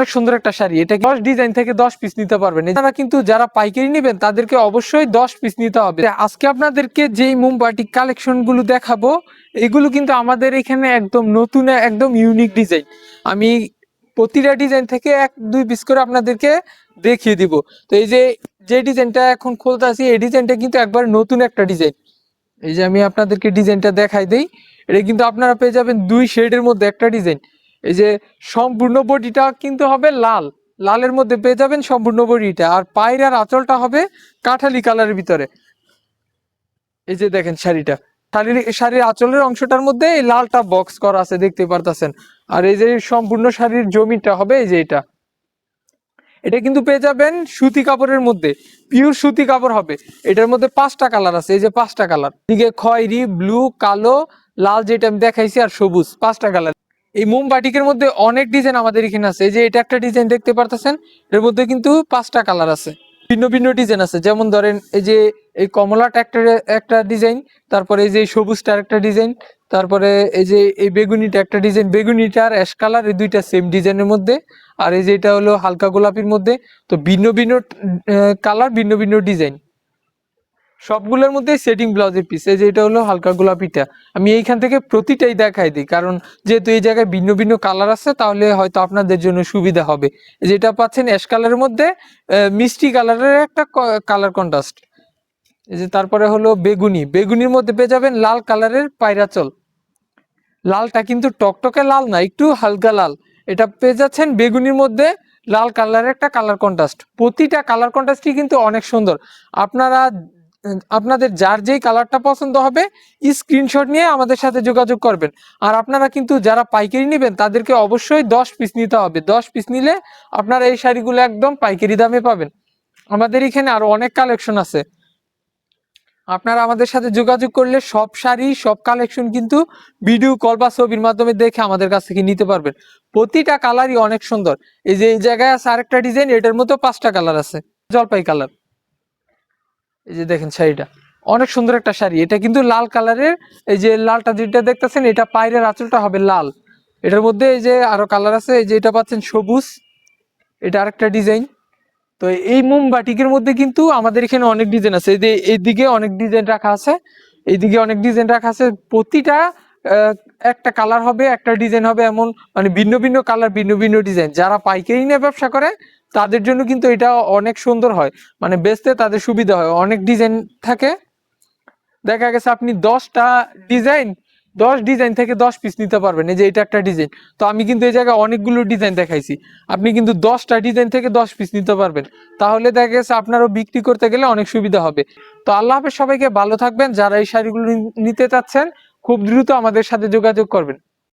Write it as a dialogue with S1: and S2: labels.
S1: অনেক সুন্দর একটা শাড়ি, এটা 10 ডিজাইন থেকে 10 পিস নিতে পারবেন। এছাড়া কিন্তু যারা পাইকারি নেবেন তাদেরকে অবশ্যই 10 পিস নিতে হবে। আজকে আপনাদেরকে যেই মোমবাটিক কালেকশন গুলো দেখাবো এগুলো কিন্তু আমাদের এখানে একদম নতুন, একদম ইউনিক ডিজাইন। আমি প্রতিটা ডিজাইন থেকে 1-2 পিস করে আপনাদেরকে দেখিয়ে দিব। তো এই যে ডিজাইনটা এখন খুলতেছি এই ডিজাইনটা কিন্তু একবার নতুন একটা ডিজাইন। এই যে আমি আপনাদেরকে ডিজাইনটা দেখাই দেই, এটা কিন্তু আপনারা পেয়ে যাবেন 2 শেডের মধ্যে একটা ডিজাইন। এই যে সম্পূর্ণ বডিটা কিন্তু হবে লাল, লালের মধ্যে পেয়ে যাবেন সম্পূর্ণ বডিটা, আর পায়ের আর আঁচলটা হবে কাঠালি কালারের ভিতরে। এই যে দেখেন শাড়িটা, শাড়ির আঁচলের অংশটার মধ্যে এই লালটা বক্স করা আছে দেখতে পারতেছেন। আর এই যে সম্পূর্ণ শাড়ির জমিটা হবে এই যে এটা কিন্তু পেয়ে যাবেন সুতি কাপড়ের মধ্যে, পিওর সুতি কাপড় হবে। এটার মধ্যে 5টা কালার আছে, এই যে 5টা কালার, দিকে খয়েরি, ব্লু, কালো, লাল যেটা আমি দেখাইছি, আর সবুজ, 5টা কালার। এই মোমবাটিকের মধ্যে অনেক ডিজাইন আমাদের এখানে আছে। এই যে এটা একটা ডিজাইন দেখতে পারতেছেন, এর মধ্যে কিন্তু 5টা কালার আছে, ভিন্ন ভিন্ন ডিজাইন আছে। যেমন ধরেন এই যে এই কমলাটা একটা ডিজাইন, তারপরে এই যে সবুজটা একটা ডিজাইন, তারপরে এই যে এই বেগুনিটা একটা ডিজাইন, বেগুনিটা আর অ্যাশ কালার, এই দুইটা সেম ডিজাইনের মধ্যে। আর এই যে এটা হলো হালকা গোলাপির মধ্যে। তো ভিন্ন ভিন্ন কালার, ভিন্ন ভিন্ন ডিজাইন, সবগুলোর মধ্যে সেটিং ব্লাউজের পিস। এই যে এটা হলো হালকা গোলাপিটা, আমি এইখান থেকে প্রতিটাই দেখাই দিই, কারণ যেহেতু এই জায়গায় ভিন্ন ভিন্ন কালার আছে তাহলে হয়তো আপনাদের জন্য সুবিধা হবে। যেটা পাচ্ছেন অ্যাশ কালারের মধ্যে মিষ্টি কালারের একটা কালার কন্ট্রাস্ট। এই যে তারপরে হলো বেগুনি, বেগুনির মধ্যে পেয়ে যাবেন লাল কালারের পায়রাচল, লালটা কিন্তু টকটকে লাল না, একটু হালকা লাল। এটা পেয়ে যাচ্ছেন বেগুনির মধ্যে লাল কালারের একটা কালার কন্ট্রাস্ট। প্রতিটা কালার কন্ট্রাস্টই কিন্তু অনেক সুন্দর। আপনাদের যার যেই কালারটা পছন্দ হবে স্ক্রিনশট নিয়ে আমাদের সাথে যোগাযোগ করবেন। আর আপনারা কিন্তু যারা পাইকারি নেবেন তাদেরকে অবশ্যই 10 পিস নিতে হবে। 10 পিস নিলে আপনারা এই শাড়িগুলো একদম পাইকারি দামে পাবেন। আমাদের এখানে আরো অনেক কালেকশন আছে, আপনারা আমাদের সাথে যোগাযোগ করলে সব শাড়ি, সব কালেকশন কিন্তু ভিডিও কল বা ছবির মাধ্যমে দেখে আমাদের কাছ থেকে নিতে পারবেন। প্রতিটা কালারই অনেক সুন্দর। এই যে এই জায়গায় আছে আরেকটা ডিজাইন, এটার মতো 5টা কালার আছে, জলপাই কালার। এই যে দেখেন শাড়িটা অনেক সুন্দর একটা শাড়ি, এটা কিন্তু লাল কালারের। এই যে লালটা যেটা দেখতেছেন এটা পায়ের আঁচলটা হবে লাল। এটার মধ্যে এই যে আরো কালার আছে, এই যে এটা পাচ্ছেন সবুজ, এটা আরেকটা ডিজাইন। তো এই মোমবাটিকের মধ্যে কিন্তু আমাদের এখানে অনেক ডিজাইন আছে। এই যে এইদিকে অনেক ডিজাইন রাখা আছে, এইদিকে অনেক ডিজাইন রাখা আছে। প্রতিটা একটা কালার হবে, একটা ডিজাইন হবে, এমন মানে ভিন্ন ভিন্ন কালার, ভিন্ন ভিন্ন ডিজাইন। যারা পাইকারি নিয়ে ব্যবসা করে তাদের জন্য কিন্তু এটা অনেক সুন্দর হয়, মানে বেচতে তাদের সুবিধা হয়, অনেক ডিজাইন থাকে। দেখা গেছে আপনি 10 ডিজাইন থেকে 10 পিস নিতে পারবেন। এই যে এটা একটা ডিজাইন, তো আমি কিন্তু এই জায়গায় অনেকগুলো ডিজাইন দেখাইছি, আপনি কিন্তু 10টা ডিজাইন থেকে 10 পিস নিতে পারবেন। তাহলে দেখা গেছে আপনারও বিক্রি করতে গেলে অনেক সুবিধা হবে। তো আল্লাহ হাফেজ, সবাইকে ভালো থাকবেন। যারা এই শাড়িগুলো নিতে চাচ্ছেন খুব দ্রুত আমাদের সাথে যোগাযোগ করবেন।